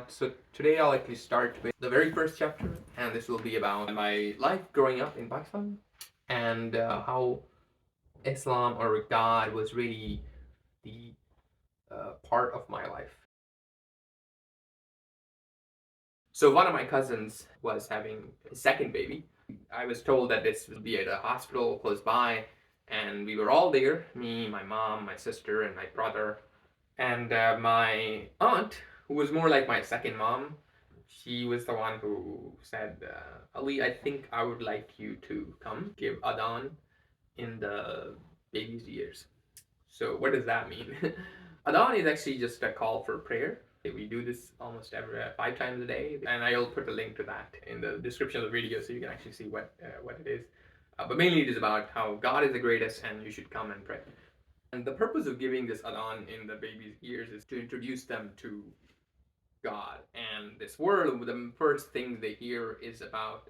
So today I'll actually start with the very first chapter, and this will be about my life growing up in Pakistan and how Islam or God was really the part of my life. So one of my cousins was having a second baby. I was told that this would be at a hospital close by, and we were all there, me, my mom, my sister, and my brother. And my aunt, who was more like my second mom, she was the one who said, Ali, I think I would like you to come give adhan in the baby's ears. So, what does that mean? Adhan is actually just a call for prayer. We do this almost every 5 times a day, and I'll put a link to that in the description of the video so you can actually see what it is. But mainly, it is about how God is the greatest, and you should come and pray. And the purpose of giving this adhan in the baby's ears is to introduce them to God and this world. The first thing they hear is about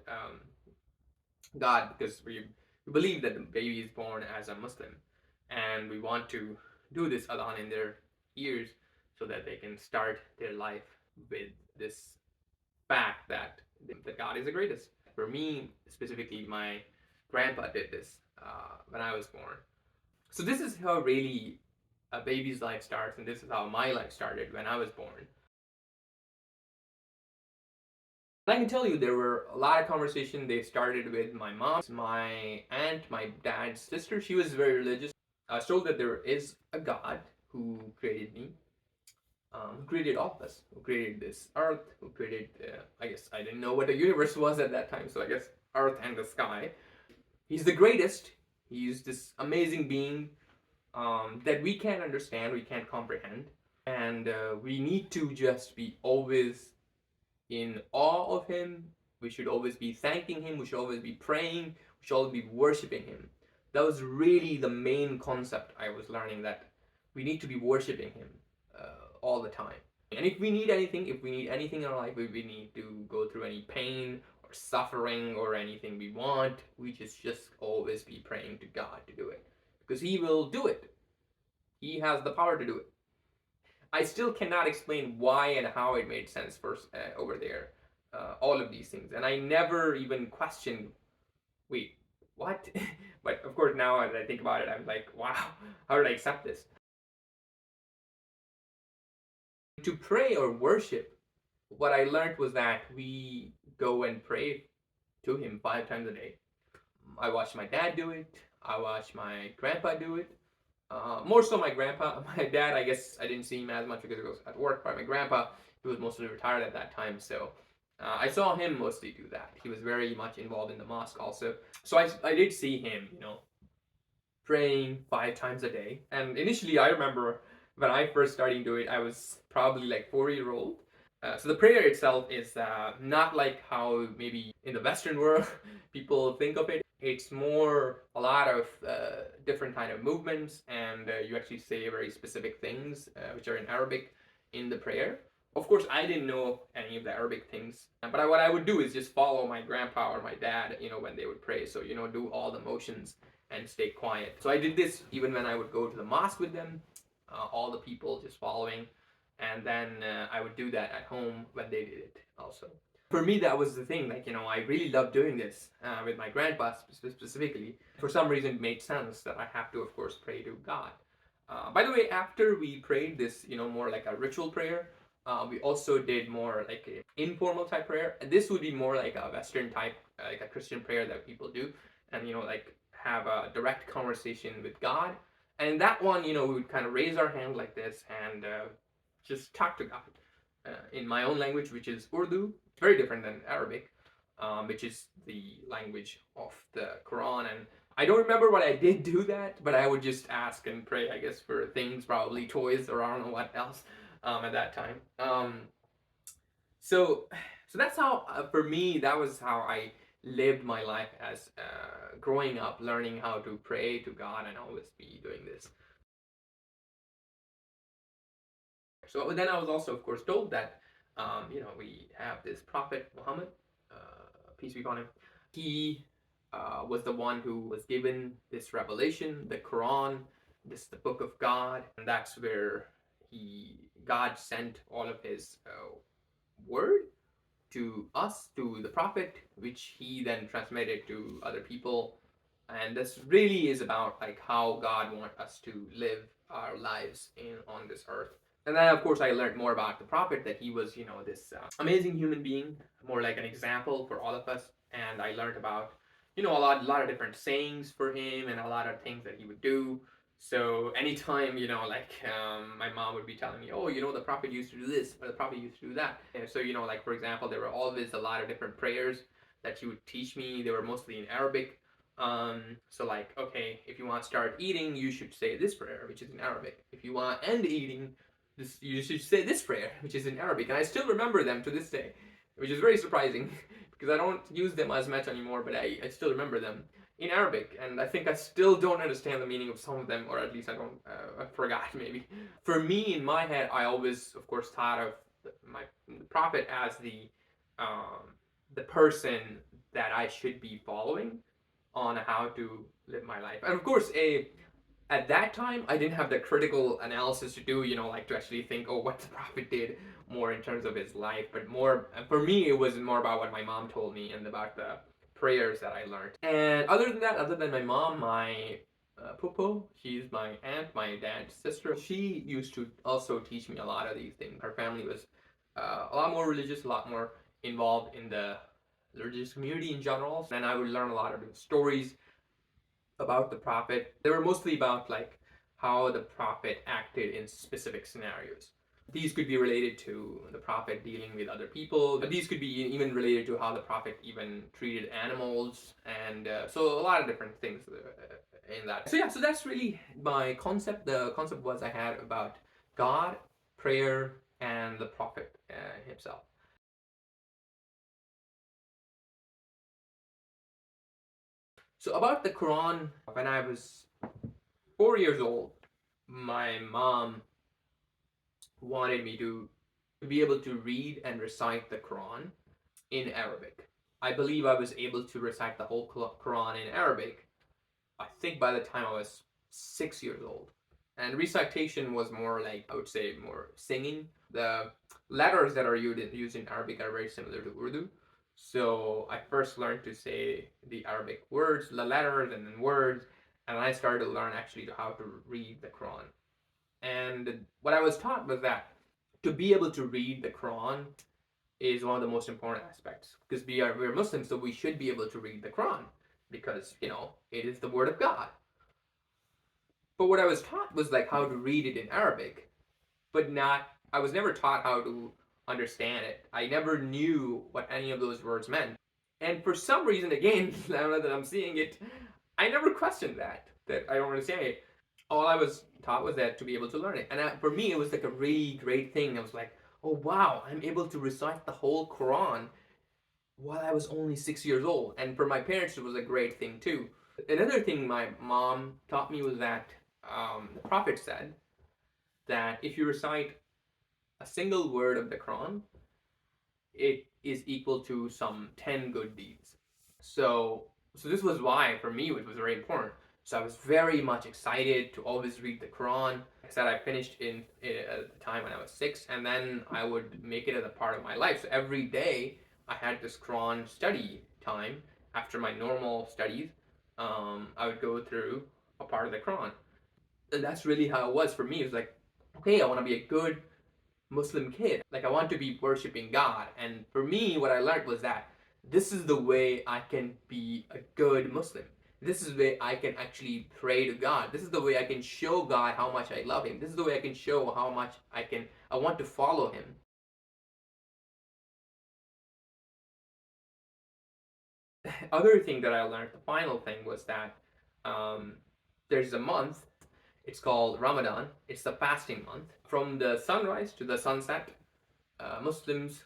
God, because we believe that the baby is born as a Muslim, and we want to do this adhan in their ears so that they can start their life with this fact that God is the greatest. For me specifically, my grandpa did this when I was born. So this is how really a baby's life starts, and this is how my life started when I was born. And I can tell you there were a lot of conversation. They started with my mom, my aunt, my dad's sister. She was very religious. I was told that there is a God who created me, who created all of us, who created this earth, who created, I guess I didn't know what the universe was at that time, so I guess earth and the sky. He's the greatest. He's this amazing being that we can't understand, we can't comprehend, and we need to just be always in awe of him. We should always be thanking him. We should always be praying. We should always be worshiping him. That was really the main concept I was learning, that we need to be worshiping him all the time. And if we need anything, in our life, if we need to go through any pain or suffering or anything we want, we just always be praying to God to do it, because he will do it. He has the power to do it. I still cannot explain why and how it made sense first over there. All of these things, and I never even questioned. Wait, what? But of course, now as I think about it, I'm like, wow, how did I accept this? To pray or worship, what I learned was that we go and pray to him 5 times a day. I watched my dad do it. I watched my grandpa do it. More so my grandpa. My dad, I guess I didn't see him as much because he was at work. But my grandpa, he was mostly retired at that time, so I saw him mostly do that. He was very much involved in the mosque also. So I did see him, praying 5 times a day. And initially, I remember when I first started to do it, I was probably like 4 years old. So the prayer itself is not like how maybe in the Western world people think of it. It's more a lot of different kind of movements, and you actually say very specific things which are in Arabic in the prayer. Of course, I didn't know any of the Arabic things, but what I would do is just follow my grandpa or my dad, when they would pray. So do all the motions and stay quiet. So I did this even when I would go to the mosque with them, all the people just following, and then I would do that at home when they did it also. For me, that was the thing. Like, I really loved doing this with my grandpa specifically. For some reason, it made sense that I have to, of course, pray to God. By the way, after we prayed this, more like a ritual prayer, we also did more like an informal type prayer. And this would be more like a Western type, like a Christian prayer that people do, and like have a direct conversation with God. And in that one, we would kind of raise our hand like this and just talk to God in my own language, which is Urdu. It's very different than Arabic, which is the language of the Quran. And I don't remember what I did do that, but I would just ask and pray, I guess, for things, probably toys or I don't know what else at that time. So, so that's how, for me, that was how I lived my life as growing up, learning how to pray to God and always be doing this. So then I was also, of course, told that, we have this Prophet Muhammad, peace be upon him. He was the one who was given this revelation, the Quran, the book of God, and that's where God sent all of his word to us, to the Prophet, which he then transmitted to other people. And this really is about like how God wants us to live our lives in on this earth. And then, of course, I learned more about the Prophet, that he was, this amazing human being, more like an example for all of us. And I learned about, a lot of different sayings for him and a lot of things that he would do. So anytime, my mom would be telling me, oh, the Prophet used to do this, or the Prophet used to do that. And so, like, for example, there were always a lot of different prayers that she would teach me. They were mostly in Arabic. So like, okay, if you want to start eating, you should say this prayer, which is in Arabic. If you want to end eating, you should say this prayer, which is in Arabic. And I still remember them to this day, which is very surprising because I don't use them as much anymore, but I still remember them in Arabic. And I think I still don't understand the meaning of some of them, or at least I forgot maybe. For me, in my head, I always, of course, thought of the Prophet as the person that I should be following on how to live my life. And of course, at that time, I didn't have the critical analysis to do, like to actually think, oh, what the Prophet did more in terms of his life. But more, for me, it was more about what my mom told me and about the prayers that I learned. And other than that, other than my mom, my Popo, she's my aunt, my dad's sister. She used to also teach me a lot of these things. Her family was a lot more religious, a lot more involved in the religious community in general. And I would learn a lot of stories about the Prophet. They were mostly about like how the Prophet acted in specific scenarios. These could be related to the Prophet dealing with other people. These could be even related to how the Prophet even treated animals, and so a lot of different things in that. So yeah, so that's really my concept. The concept was I had about God, prayer, and the Prophet himself. So about the Quran, when I was 4 years old, my mom wanted me to be able to read and recite the Quran in Arabic. I believe I was able to recite the whole Quran in Arabic, I think by the time I was 6 years old. And recitation was more like, I would say, more singing. The letters that are used in Arabic are very similar to Urdu. So I first learned to say the Arabic words, the letters, and then words, and I started to learn actually how to read the Quran. And what I was taught was that to be able to read the Quran is one of the most important aspects, because we're Muslims, so we should be able to read the Quran because it is the word of God. But what I was taught was like how to read it in Arabic, but not. I was never taught how to understand it. I never knew what any of those words meant. And for some reason, again, now that I'm seeing it, I never questioned that I don't understand it. All I was taught was that to be able to learn it. And for me, it was like a really great thing. I was like, oh wow, I'm able to recite the whole Quran while I was only 6 years old. And for my parents, it was a great thing too. Another thing my mom taught me was that the Prophet said that if you recite a single word of the Quran, it is equal to some 10 good deeds. So, so this was why for me it was very important. So I was very much excited to always read the Quran. Like I said, I finished at the time when I was 6, and then I would make it as a part of my life. So every day I had this Quran study time after my normal studies. I would go through a part of the Quran, and that's really how it was for me. It was like, okay, I want to be a good Muslim kid. Like, I want to be worshiping God. And for me, what I learned was that this is the way I can be a good Muslim. This is the way I can actually pray to God. This is the way I can show God how much I love Him. This is the way I can show how much I want to follow Him. Other thing that I learned, the final thing, was that um, there's a month. It's called Ramadan. It's the fasting month. From the sunrise to the sunset, Muslims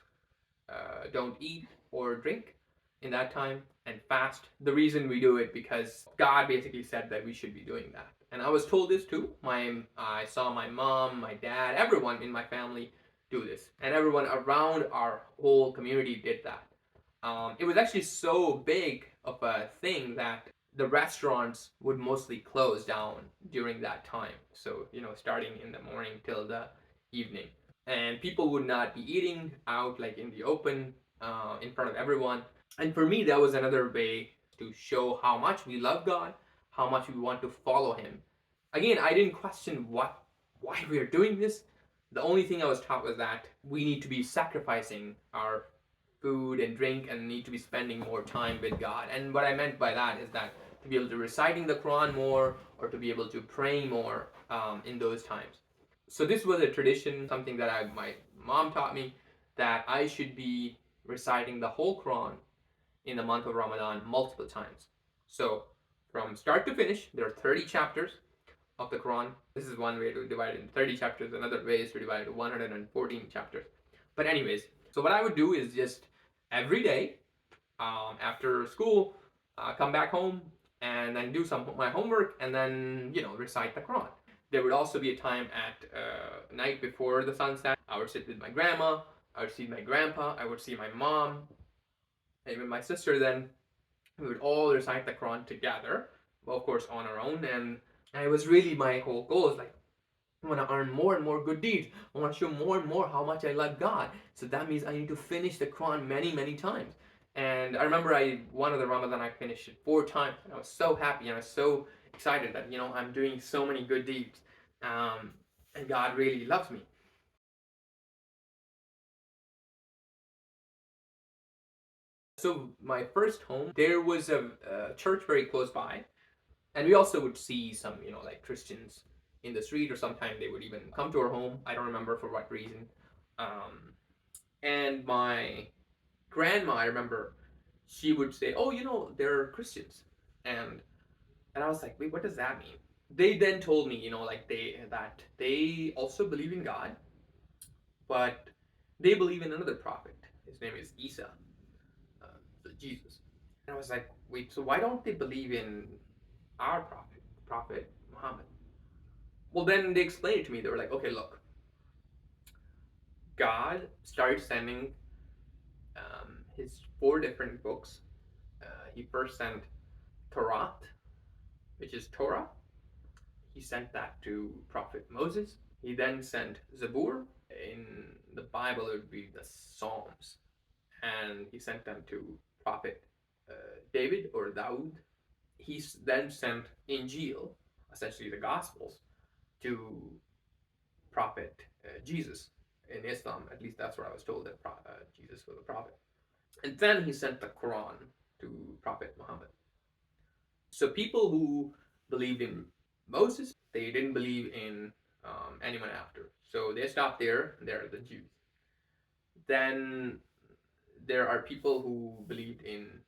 don't eat or drink in that time and fast. The reason we do it because God basically said that we should be doing that. And I was told this too. I saw my mom, my dad, everyone in my family do this, and everyone around our whole community did that. It was actually so big of a thing that the restaurants would mostly close down during that time. So starting in the morning till the evening. and people would not be eating out like in the open, in front of everyone. And for me, that was another way to show how much we love God, how much we want to follow Him. Again, I didn't question why we are doing this. The only thing I was taught was that we need to be sacrificing our food and drink and need to be spending more time with God. And what I meant by that is that to be able to reciting the Quran more, or to be able to pray more, in those times. So this was a tradition, something that my mom taught me, that I should be reciting the whole Quran in the month of Ramadan multiple times. So from start to finish, there are 30 chapters of the Quran. This is one way to divide it into 30 chapters. Another way is to divide it into 114 chapters. But anyways, so what I would do is just every day, after school, come back home and then do some of my homework and then recite the Quran. There would also be a time at night before the sunset. I would sit with my grandma. I would see my grandpa. I would see my mom, and even my sister. Then we would all recite the Quran together, well, of course, on our own. And it was really my whole goal is like, I want to earn more and more good deeds. I want to show more and more how much I love God. So that means I need to finish the Quran many, many times. And I remember one of the Ramadan I finished it 4 times, and I was so happy and I was so excited that I'm doing so many good deeds, and God really loves me. So my first home, there was a church very close by, and we also would see some like Christians in the street, or sometimes they would even come to our home. I don't remember for what reason. Um, and my grandma, I remember, she would say, "Oh, they're Christians," and I was like, "Wait, what does that mean?" They then told me, like they also believe in God, but they believe in another prophet. His name is Isa, uh, so Jesus. And I was like, "Wait, so why don't they believe in our prophet, Prophet Muhammad?" Well, then they explained it to me. They were like, "Okay, look, God started sending his 4 different books. He first sent Torah, which is Torah. He sent that to Prophet Moses. He then sent Zabur. In the Bible, it would be the Psalms. And he sent them to Prophet David or Daud. He then sent Injil, essentially the Gospels, to Prophet Jesus. In Islam, at least that's what I was told, that Jesus was a prophet. And then he sent the Quran to Prophet Muhammad. So people who believed in Moses, they didn't believe in anyone after. So they stopped there. They're the Jews. Then there are people who believed in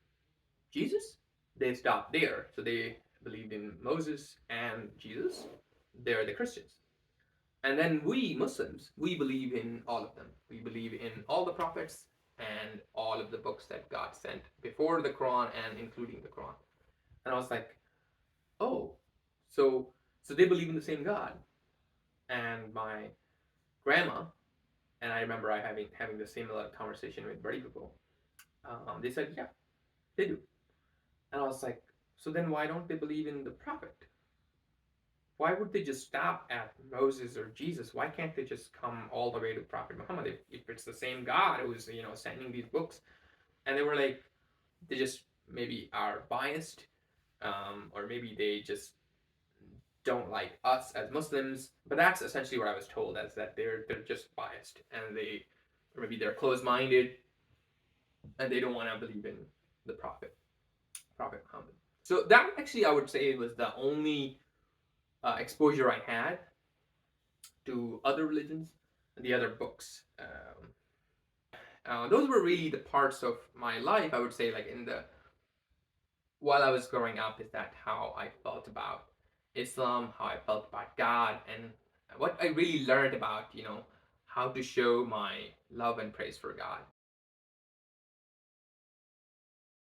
Jesus. They stopped there. So they believed in Moses and Jesus. They're the Christians. And then we Muslims, we believe in all of them. We believe in all the prophets and all of the books that God sent before the Quran and including the Quran. And I was like, oh, so they believe in the same God. And my grandma and I remember I having the similar conversation with Buddy people. They said, yeah, they do. And I was like, so then why don't they believe in the prophet? Why would they just stop at Moses or Jesus? Why can't they just come all the way to Prophet Muhammad if it's the same God who's sending these books? And they were like, they just maybe are biased, or maybe they just don't like us as Muslims. But that's essentially what I was told, as that they're just biased, and or maybe they're closed-minded, and they don't want to believe in the Prophet Muhammad. So that actually I would say was the only exposure I had to other religions and the other books. Those were really the parts of my life, I would say, like in the while I was growing up, is that how I felt about Islam, how I felt about God, and what I really learned about how to show my love and praise for God.